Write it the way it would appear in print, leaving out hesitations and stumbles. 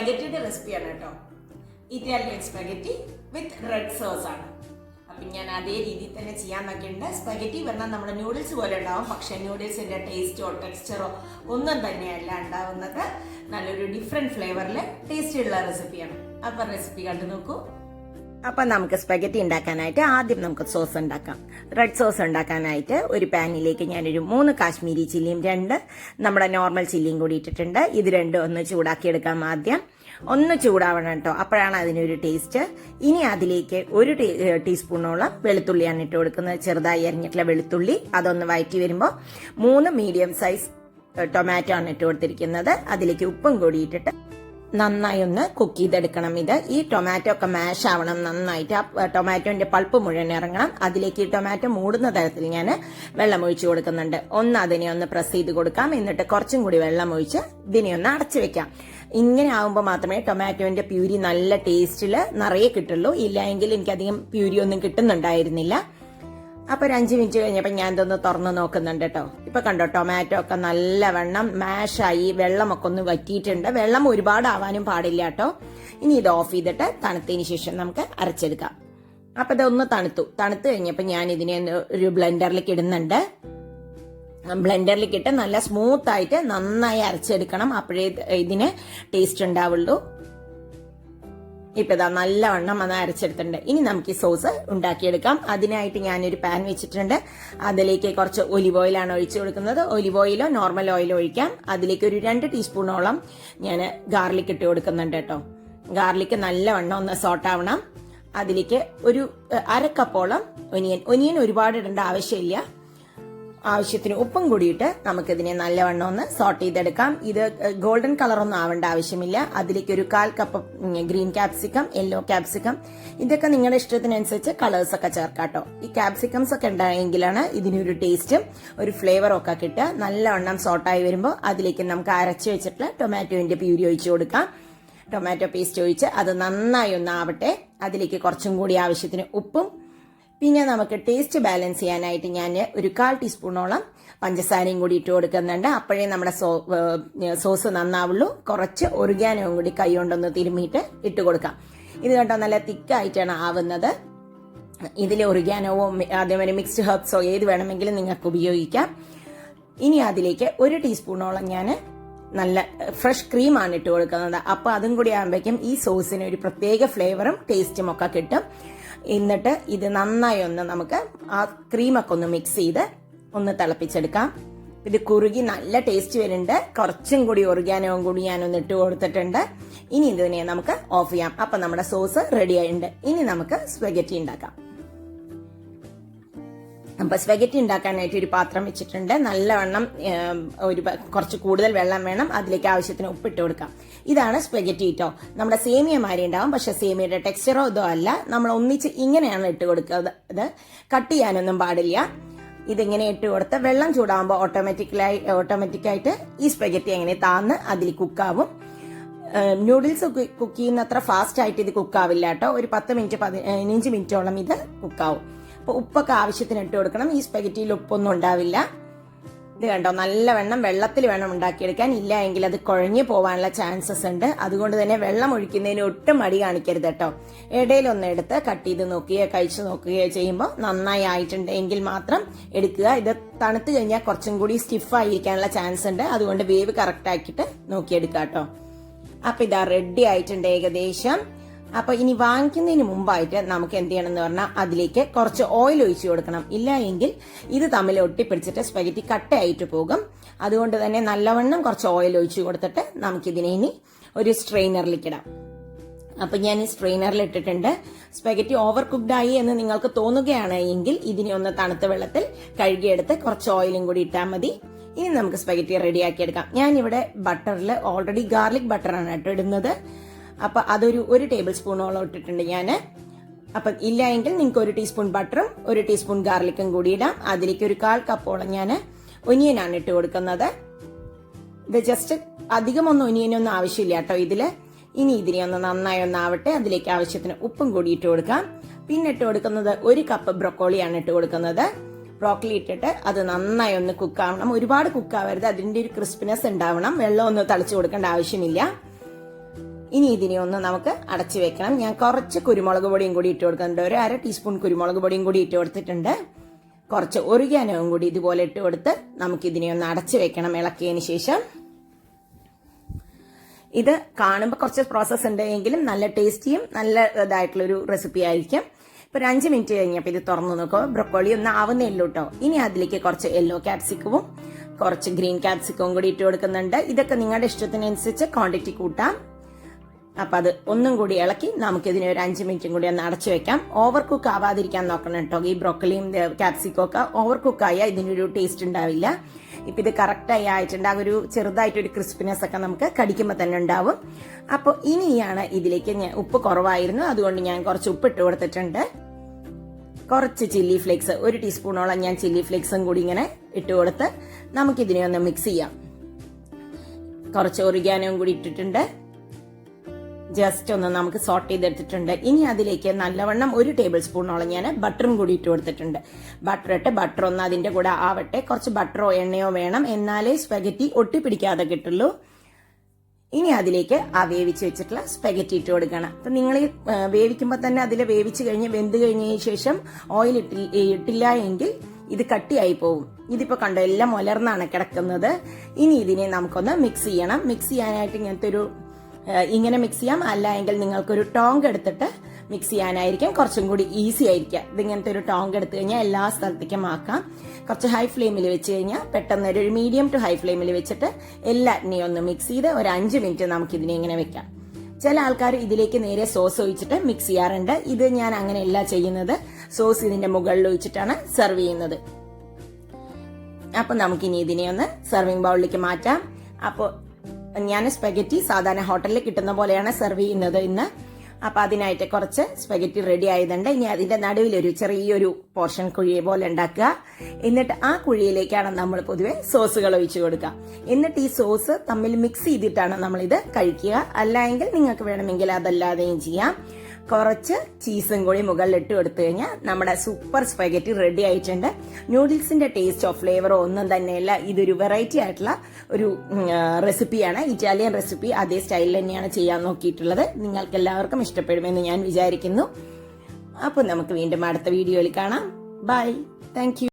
സ്പെഗറ്റിയുടെ റെസിപ്പിയാണ് കേട്ടോ. Italian spaghetti with red sauce ആണ്. അപ്പം ഞാൻ അതേ രീതിയിൽ തന്നെ ചെയ്യാൻ നോക്കിയിട്ടുണ്ട്. സ്പെഗറ്റി പറഞ്ഞാൽ നമ്മുടെ നൂഡിൽസ് പോലെ ഉണ്ടാവും, പക്ഷേ നൂഡിൽസിൻ്റെ ടേസ്റ്റോ ടെക്സ്ചറോ ഒന്നും തന്നെയല്ല ഉണ്ടാവുന്നത്. നല്ലൊരു ഡിഫറെൻറ്റ് ഫ്ലേവറിൽ ടേസ്റ്റിയുള്ള റെസിപ്പിയാണ്. അപ്പം റെസിപ്പി കണ്ടു നോക്കൂ. അപ്പം നമുക്ക് സ്പെഗറ്റി ഉണ്ടാക്കാനായിട്ട് ആദ്യം നമുക്ക് സോസ് ഉണ്ടാക്കാം. റെഡ് സോസ് ഉണ്ടാക്കാനായിട്ട് ഒരു പാനിലേക്ക് ഞാനൊരു 3 കാശ്മീരി ചില്ലിയും 2 നമ്മുടെ നോർമൽ ചില്ലിയും കൂടി ഇട്ടിട്ടുണ്ട്. ഇത് രണ്ടും ഒന്ന് ചൂടാക്കി എടുക്കാം. ആദ്യം ഒന്ന് ചൂടാവണം കേട്ടോ, അപ്പോഴാണ് അതിനൊരു ടേസ്റ്റ്. ഇനി അതിലേക്ക് 1 ടീസ്പൂണോളം വെളുത്തുള്ളിയാണ് ഇട്ട് കൊടുക്കുന്നത്. ചെറുതായി അരിഞ്ഞിട്ടുള്ള വെളുത്തുള്ളി. അതൊന്ന് വഴറ്റി വരുമ്പോൾ 3 മീഡിയം സൈസ് ടൊമാറ്റോ ആണ് ഇട്ട് കൊടുത്തിരിക്കുന്നത്. അതിലേക്ക് ഉപ്പും കൂടി ഇട്ടിട്ട് നന്നായി ഒന്ന് കുക്ക് ചെയ്തെടുക്കണം. ഈ ടൊമാറ്റോ ഒക്കെ മാഷ് ആവണം നന്നായിട്ട്. ആ ടൊമാറ്റോന്റെ പൾപ്പ് മുഴുവൻ ഇറങ്ങണം. അതിലേക്ക് ഈ ടൊമാറ്റോ മൂടുന്ന തരത്തിൽ ഞാൻ വെള്ളം ഒഴിച്ചു കൊടുക്കുന്നുണ്ട്. അതിനെ ഒന്ന് പ്രസ് ചെയ്ത് കൊടുക്കാം. എന്നിട്ട് കുറച്ചും കൂടി വെള്ളം ഒഴിച്ച് ഇതിനെ ഒന്ന് അടച്ചു വെക്കാം. ഇങ്ങനെ ആകുമ്പോൾ മാത്രമേ ടൊമാറ്റോന്റെ പ്യൂരി നല്ല ടേസ്റ്റിൽ നിറയെ കിട്ടുള്ളൂ. ഇല്ലെങ്കിൽ എനിക്കധികം പ്യൂരി ഒന്നും കിട്ടുന്നുണ്ടായിരുന്നില്ല. അപ്പൊ ഒരു 5 മിനിറ്റ് കഴിഞ്ഞപ്പോൾ ഞാൻ ഇതൊന്ന് തുറന്ന് നോക്കുന്നുണ്ട് കേട്ടോ. ഇപ്പൊ കണ്ടോ, ടൊമാറ്റോ ഒക്കെ നല്ലവണ്ണം മാഷായി, വെള്ളമൊക്കെ ഒന്ന് വറ്റിയിട്ടുണ്ട്. വെള്ളം ഒരുപാട് ആവാനും പാടില്ല കേട്ടോ. ഇനി ഇത് ഓഫ് ചെയ്തിട്ട് തണുത്തതിന് ശേഷം നമുക്ക് അരച്ചെടുക്കാം. അപ്പൊ ഇതൊന്ന് തണുത്ത് കഴിഞ്ഞപ്പോൾ ഞാൻ ഇതിനെ ഒരു ബ്ലെൻഡറിലേക്ക് ഇടുന്നുണ്ട്. ബ്ലെൻഡറിലേക്ക് ഇട്ട് നല്ല സ്മൂത്ത് ആയിട്ട് നന്നായി അരച്ചെടുക്കണം. അപ്പോഴേ ഇതിന് ടേസ്റ്റ് ഉണ്ടാവുള്ളൂ. ഇപ്പൊ ഇതാ നല്ലവണ്ണം അത് അരച്ചെടുത്തിട്ടുണ്ട്. ഇനി നമുക്ക് ഈ സോസ് ഉണ്ടാക്കിയെടുക്കാം. അതിനായിട്ട് ഞാനൊരു പാൻ വെച്ചിട്ടുണ്ട്. അതിലേക്ക് കുറച്ച് ഒലിവ് ഓയിലാണ് ഒഴിച്ചു കൊടുക്കുന്നത്. ഒലിവ് ഓയിലോ നോർമൽ ഓയിലോ ഒഴിക്കാം. അതിലേക്ക് ഒരു 2 ടീസ്പൂണോളം ഞാൻ ഗാർലിക് ഇട്ട് കൊടുക്കുന്നുണ്ട് കേട്ടോ. ഗാർലിക് നല്ലവണ്ണം ഒന്ന് സോട്ടാവണം. അതിലേക്ക് ഒരു 1/2 കപ്പോളം ഒനിയൻ ഒരുപാട് ഇടേണ്ട ആവശ്യമില്ല. ആവശ്യത്തിന് ഉപ്പും കൂടിയിട്ട് നമുക്കിതിനെ നല്ലവണ്ണം ഒന്ന് സോട്ട് ചെയ്തെടുക്കാം. ഇത് ഗോൾഡൻ കളറൊന്നും ആവേണ്ട ആവശ്യമില്ല. അതിലേക്ക് ഒരു 1/4 cup green capsicum, yellow capsicum, ഇതൊക്കെ നിങ്ങളുടെ ഇഷ്ടത്തിനനുസരിച്ച് കളേഴ്സ് ഒക്കെ ചേർക്കാട്ടോ. ഈ ക്യാപ്സിക്കംസ് ഒക്കെ ഉണ്ടായെങ്കിലാണ് ഇതിനൊരു ടേസ്റ്റും ഒരു ഫ്ലേവറും ഒക്കെ കിട്ടുക. നല്ലവണ്ണം സോട്ടായി വരുമ്പോൾ അതിലേക്ക് നമുക്ക് അരച്ചു വെച്ചിട്ടുള്ള ടൊമാറ്റോന്റെ പ്യൂരി ഒഴിച്ചു കൊടുക്കാം. ടൊമാറ്റോ പേസ്റ്റ് ഒഴിച്ച് അത് നന്നായി ഒന്ന് ആവട്ടെ. അതിലേക്ക് കുറച്ചും കൂടി ആവശ്യത്തിന് ഉപ്പും, പിന്നെ നമുക്ക് ടേസ്റ്റ് ബാലൻസ് ചെയ്യാനായിട്ട് ഞാൻ ഒരു 1/4 ടീസ്പൂണോളം പഞ്ചസാരയും കൂടി ഇട്ട് കൊടുക്കുന്നുണ്ട്. അപ്പോഴേ നമ്മുടെ സോസ് നന്നാവുള്ളൂ. കുറച്ച് ഒറിഗാനോയും കൂടി കൈ കൊണ്ടൊന്ന് തിരുമ്മിയിട്ട് ഇട്ട് കൊടുക്കാം. ഇത് കണ്ടോ, നല്ല തിക്കായിട്ടാണ് ആവുന്നത്. ഇതിൽ ഒറിഗാനോവോ അതേമാതിരി മിക്സ്ഡ് ഹെർബ്സോ ഏത് വേണമെങ്കിലും നിങ്ങൾക്ക് ഉപയോഗിക്കാം. ഇനി അതിലേക്ക് 1 ടീസ്പൂണോളം ഞാൻ നല്ല ഫ്രഷ് ക്രീമാണ് ഇട്ട് കൊടുക്കുന്നത്. അപ്പൊ അതും കൂടി ആകുമ്പോഴേക്കും ഈ സോസിന് ഒരു പ്രത്യേക ഫ്ലേവറും ടേസ്റ്റും ഒക്കെ കിട്ടും. എന്നിട്ട് ഇത് നന്നായി ഒന്ന് നമുക്ക് ആ ക്രീമൊക്കെ ഒന്ന് മിക്സ് ചെയ്ത് ഒന്ന് തിളപ്പിച്ചെടുക്കാം. ഇത് കുറുകി നല്ല ടേസ്റ്റ് വരുന്നുണ്ട്. കുറച്ചും കൂടി ഒറിഗാനോവും കൂടി ഞാനൊന്ന് ഇട്ട് കൊടുത്തിട്ടുണ്ട്. ഇനി ഇതിനെ നമുക്ക് ഓഫ് ചെയ്യാം. അപ്പൊ നമ്മുടെ സോസ് റെഡി ആയിട്ടുണ്ട്. ഇനി നമുക്ക് സ്പെഗറ്റി ഉണ്ടാക്കാം. അപ്പൊ സ്പെഗറ്റി ഉണ്ടാക്കാനായിട്ട് ഒരു പാത്രം വെച്ചിട്ടുണ്ട്. നല്ലവണ്ണം കുറച്ച് കൂടുതൽ വെള്ളം വേണം. അതിലേക്ക് ആവശ്യത്തിന് ഉപ്പിട്ട് കൊടുക്കാം. ഇതാണ് സ്പെഗറ്റി കേട്ടോ. നമ്മുടെ സേമിയ മാതിരി ഉണ്ടാവും, പക്ഷെ സേമിയയുടെ ടെക്സ്ചറോ ഇതോ അല്ല. നമ്മൾ ഒന്നിച്ച് ഇങ്ങനെയാണ് ഇട്ട് കൊടുക്കുന്നത്. കട്ട് ചെയ്യാനൊന്നും പാടില്ല. ഇതിങ്ങനെ ഇട്ട് കൊടുത്ത് വെള്ളം ചൂടാകുമ്പോൾ ഓട്ടോമാറ്റിക്കായിട്ട് ഈ സ്പെഗറ്റി അങ്ങനെ താന്ന് അതിൽ കുക്കാവും. നൂഡിൽസ് കുക്ക് ചെയ്യുന്ന അത്ര ഫാസ്റ്റ് ആയിട്ട് ഇത് കുക്കാവില്ല കേട്ടോ. ഒരു 10 മിനിറ്റ് 15 മിനിറ്റോളം ഇത് കുക്കാവും. അപ്പൊ ഉപ്പൊക്കെ ആവശ്യത്തിന് ഇട്ട് കൊടുക്കണം. ഈ സ്പെഗറ്റിയിൽ ഉപ്പൊന്നും ഉണ്ടാവില്ല. ഇത് കണ്ടോ, നല്ലവണ്ണം വെള്ളത്തിൽ വേണം ഉണ്ടാക്കിയെടുക്കാൻ. ഇല്ല എങ്കിൽ അത് കുഴഞ്ഞു പോകാനുള്ള ചാൻസസ് ഉണ്ട്. അതുകൊണ്ട് തന്നെ വെള്ളം ഒഴിക്കുന്നതിന് ഒട്ടും മടി കാണിക്കരുത് കേട്ടോ. ഇടയിലൊന്ന് എടുത്ത് കട്ട് ചെയ്ത് നോക്കുകയോ കഴിച്ചു നോക്കുകയോ ചെയ്യുമ്പോൾ നന്നായി ആയിട്ടുണ്ട് എങ്കിൽ മാത്രം എടുക്കുക. ഇത് തണുത്ത് കഴിഞ്ഞാൽ കുറച്ചും കൂടി സ്റ്റിഫായിരിക്കാനുള്ള ചാൻസ് ഉണ്ട്. അതുകൊണ്ട് വേവ് കറക്റ്റ് ആക്കിയിട്ട് നോക്കിയെടുക്കുക കേട്ടോ. അപ്പൊ ഇതാ റെഡി ആയിട്ടുണ്ട് ഏകദേശം. അപ്പൊ ഇനി വാങ്ങിക്കുന്നതിന് മുമ്പായിട്ട് നമുക്ക് എന്ത് ചെയ്യണം എന്ന് പറഞ്ഞാൽ അതിലേക്ക് കുറച്ച് ഓയിൽ ഒഴിച്ചു കൊടുക്കണം. ഇല്ല എങ്കിൽ ഇത് തമ്മിൽ ഒട്ടിപ്പിടിച്ചിട്ട് സ്പെഗറ്റി കട്ടയായിട്ട് പോകും. അതുകൊണ്ട് തന്നെ നല്ലവണ്ണം കുറച്ച് ഓയിൽ ഒഴിച്ചു കൊടുത്തിട്ട് നമുക്കിതിനെ ഇനി ഒരു സ്ട്രെയിനറിലേക്ക് ഇടാം. അപ്പൊ ഞാൻ ഈ സ്ട്രെയിനറിൽ ഇട്ടിട്ടുണ്ട്. സ്പെഗറ്റി ഓവർ കുക്ക്ഡ് ആയി എന്ന് നിങ്ങൾക്ക് തോന്നുകയാണ് എങ്കിൽ ഇതിനെ ഒന്ന് തണുത്ത വെള്ളത്തിൽ കഴുകിയെടുത്ത് കുറച്ച് ഓയിലും കൂടി ഇട്ടാൽ മതി. ഇനി നമുക്ക് സ്പെഗറ്റി റെഡിയാക്കി എടുക്കാം. ഞാനിവിടെ ബട്ടറിൽ ഓൾറെഡി ഗാർലിക് ബട്ടറാണ് കേട്ടോ ഇടുന്നത്. അപ്പൊ അതൊരു 1 ടേബിൾ സ്പൂണോളം ഇട്ടിട്ടുണ്ട് ഞാന്. അപ്പൊ ഇല്ല എങ്കിൽ നിങ്ങൾക്ക് 1 ടീസ്പൂൺ ബട്ടറും 1 ടീസ്പൂൺ ഗാർലിക്കും കൂടി ഇടാം. അതിലേക്ക് ഒരു 1/4 കപ്പോളം ഞാൻ ഒനിയനാണ് ഇട്ട് കൊടുക്കുന്നത്. ഇത് ജസ്റ്റ് അധികമൊന്നും ഒനിയനൊന്നും ആവശ്യമില്ല കേട്ടോ ഇതില്. ഇനി ഇതിനെ ഒന്ന് നന്നായി ഒന്നാവട്ടെ. അതിലേക്ക് ആവശ്യത്തിന് ഉപ്പും കൂടി ഇട്ട് കൊടുക്കാം. പിന്നെ ഇട്ട് കൊടുക്കുന്നത് 1 കപ്പ് ബ്രൊക്കോളിയാണ് ഇട്ട് കൊടുക്കുന്നത്. ബ്രോക്കലി ഇട്ടിട്ട് അത് നന്നായി ഒന്ന് കുക്കാവണം. ഒരുപാട് കുക്കാവരുത്, അതിന്റെ ഒരു ക്രിസ്പിനെസ് ഉണ്ടാവണം. വെള്ളം ഒന്ന് തളിച്ചു കൊടുക്കേണ്ട ആവശ്യമില്ല. ഇനി ഇതിനെ ഒന്ന് നമുക്ക് അടച്ചു വെക്കണം. ഞാൻ കുറച്ച് കുരുമുളക് പൊടിയും കൂടി ഇട്ട് കൊടുക്കുന്നുണ്ട്. ഒരു 1/2 ടീസ്പൂൺ കുരുമുളക് പൊടിയും കൂടി ഇട്ട് കൊടുത്തിട്ടുണ്ട്. കുറച്ച് ഒറിഗാനോയും കൂടി ഇതുപോലെ ഇട്ട് കൊടുത്ത് നമുക്കിതിനെ ഒന്ന് അടച്ചു വെക്കണം. ഇളക്കിയതിന് ശേഷം ഇത് കാണുമ്പോൾ കുറച്ച് പ്രോസസ്സ് ഉണ്ട് എങ്കിലും നല്ല ടേസ്റ്റിയും നല്ല ഇതായിട്ടുള്ളൊരു റെസിപ്പി ആയിരിക്കും. ഇപ്പൊ ഒരു 5 മിനിറ്റ് കഴിഞ്ഞപ്പോൾ ഇത് തുറന്നു നോക്കുക. ബ്രൊക്കോളി ഒന്ന് ആവുന്നേ ഉള്ളൂ കേട്ടോ. ഇനി അതിലേക്ക് കുറച്ച് യെല്ലോ ക്യാപ്സിക്കവും കുറച്ച് ഗ്രീൻ ക്യാപ്സിക്കവും കൂടി ഇട്ട് കൊടുക്കുന്നുണ്ട്. ഇതൊക്കെ നിങ്ങളുടെ ഇഷ്ടത്തിനനുസരിച്ച് ക്വാണ്ടിറ്റി കൂട്ടാം. അപ്പൊ അത് ഒന്നും കൂടി ഇളക്കി നമുക്കിതിനെ ഒരു 5 മിനിറ്റും കൂടി ഒന്ന് അടച്ചു വെക്കാം. ഓവർ കുക്ക് ആവാതിരിക്കാൻ നോക്കണം കേട്ടോ. ഈ ബ്രോക്കലിയും ക്യാപ്സിക്കും ഒക്കെ ഓവർ കുക്ക് ആയാൽ ഇതിനൊരു ടേസ്റ്റ് ഉണ്ടാവില്ല. ഇപ്പൊ ഇത് കറക്റ്റായി ആയിട്ടുണ്ട്. ആ ഒരു ചെറുതായിട്ടൊരു ക്രിസ്പിനെസ് ഒക്കെ നമുക്ക് കടിക്കുമ്പോൾ തന്നെ ഉണ്ടാവും. അപ്പോൾ ഇനിയാണ് ഇതിലേക്ക് ഞാൻ ഉപ്പ് കുറവായിരുന്നു, അതുകൊണ്ട് ഞാൻ കുറച്ച് ഉപ്പ് ഇട്ട് കൊടുത്തിട്ടുണ്ട്. കുറച്ച് ചില്ലി ഫ്ലേക്സ്, 1 ടീസ്പൂണോളം ഞാൻ ചില്ലി ഫ്ലേക്സും കൂടി ഇങ്ങനെ ഇട്ട് കൊടുത്ത് നമുക്കിതിനെ ഒന്ന് മിക്സ് ചെയ്യാം. കുറച്ച് ഒറിഗാനോയും കൂടി ഇട്ടിട്ടുണ്ട്. ജസ്റ്റ് ഒന്ന് നമുക്ക് സോട്ട് ചെയ്തെടുത്തിട്ടുണ്ട്. ഇനി അതിലേക്ക് നല്ലവണ്ണം 1 ടേബിൾ സ്പൂണോളം ഞാൻ ബട്ടറും കൂടി ഇട്ട് കൊടുത്തിട്ടുണ്ട്. ബട്ടർ ഒന്ന് അതിന്റെ കൂടെ ആവട്ടെ. കുറച്ച് ബട്ടറോ എണ്ണയോ വേണം, എന്നാലേ സ്പെഗറ്റി ഒട്ടിപ്പിടിക്കാതെ കിട്ടുള്ളൂ. ഇനി അതിലേക്ക് ആ വേവിച്ച് വെച്ചിട്ടുള്ള സ്പെഗറ്റി ഇട്ട് കൊടുക്കണം. അപ്പൊ നിങ്ങൾ വേവിക്കുമ്പോൾ തന്നെ അതിൽ വേവിച്ച് കഴിഞ്ഞ് വെന്ത് കഴിഞ്ഞതിന് ശേഷം ഓയിൽ ഇട്ടില്ല എങ്കിൽ ഇത് കട്ടിയായി പോകും. ഇതിപ്പോ കണ്ടോ എല്ലാം ഉലർന്നാണ് കിടക്കുന്നത്. ഇനി ഇതിനെ നമുക്കൊന്ന് മിക്സ് ചെയ്യണം. മിക്സ് ചെയ്യാനായിട്ട് ഇങ്ങനെ മിക്സ് ചെയ്യാം, അല്ല എങ്കിൽ നിങ്ങൾക്കൊരു ടോങ് എടുത്തിട്ട് മിക്സ് ചെയ്യാനായിരിക്കും കുറച്ചും കൂടി ഈസി ആയിരിക്കാം. ഇതിങ്ങനത്തെ ഒരു ടോങ് എടുത്തു കഴിഞ്ഞാൽ എല്ലാ സ്ഥലത്തേക്കും ആക്കാം. കുറച്ച് ഹൈ ഫ്ലെയിമിൽ വെച്ച് കഴിഞ്ഞാൽ പെട്ടെന്ന് ഒരു മീഡിയം ടു ഹൈ ഫ്ലെയിമിൽ വെച്ചിട്ട് എല്ലാറ്റിനെയും ഒന്ന് മിക്സ് ചെയ്ത് ഒരു 5 മിനിറ്റ് നമുക്ക് ഇതിനെ ഇങ്ങനെ വെക്കാം. ചില ആൾക്കാർ ഇതിലേക്ക് നേരെ സോസ് ഒഴിച്ചിട്ട് മിക്സ് ചെയ്യാറുണ്ട്. ഇത് ഞാൻ അങ്ങനെയല്ല ചെയ്യുന്നത്. സോസ് ഇതിന്റെ മുകളിൽ ഒഴിച്ചിട്ടാണ് സെർവ് ചെയ്യുന്നത്. അപ്പൊ നമുക്കിനി ഇതിനെ ഒന്ന് സെർവിങ് ബൗളിലേക്ക് മാറ്റാം. അപ്പോൾ ഞാൻ സ്പെഗറ്റി സാധാരണ ഹോട്ടലിൽ കിട്ടുന്ന പോലെയാണ് സെർവ് ചെയ്യുന്നത് ഇന്ന്. അപ്പൊ അതിനായിട്ട് കുറച്ച് സ്പെഗറ്റി റെഡി ആയതുണ്ട്. ഇനി അതിന്റെ നടുവിലൊരു ചെറിയൊരു പോർഷൻ കുഴി പോലെ ഉണ്ടാക്കുക. എന്നിട്ട് ആ കുഴിയിലേക്കാണ് നമ്മൾ പൊതുവെ സോസുകൾ ഒഴിച്ചു കൊടുക്കുക. എന്നിട്ട് ഈ സോസ് തമ്മിൽ മിക്സ് ചെയ്തിട്ടാണ് നമ്മൾ ഇത് കഴിക്കുക. അല്ല എങ്കിൽ നിങ്ങൾക്ക് വേണമെങ്കിൽ അതല്ലാതെയും ചെയ്യാം. കുറച്ച് ചീസും കൂടി മുകളിൽ ഇട്ട് കൊടുത്തു കഴിഞ്ഞാൽ നമ്മുടെ സൂപ്പർ സ്പെഗറ്റി റെഡി ആയിട്ടുണ്ട്. നൂഡിൽസിന്റെ ടേസ്റ്റോ ഫ്ലേവറോ ഒന്നും തന്നെയല്ല. ഇതൊരു വെറൈറ്റി ആയിട്ടുള്ള ഒരു റെസിപ്പിയാണ്. Italian recipe. അതേ സ്റ്റൈലിൽ തന്നെയാണ് ചെയ്യാൻ നോക്കിയിട്ടുള്ളത്. നിങ്ങൾക്ക് എല്ലാവർക്കും ഇഷ്ടപ്പെടുമെന്ന് ഞാൻ വിചാരിക്കുന്നു. അപ്പോൾ നമുക്ക് വീണ്ടും അടുത്ത വീഡിയോയിൽ കാണാം. ബൈ. Thank you.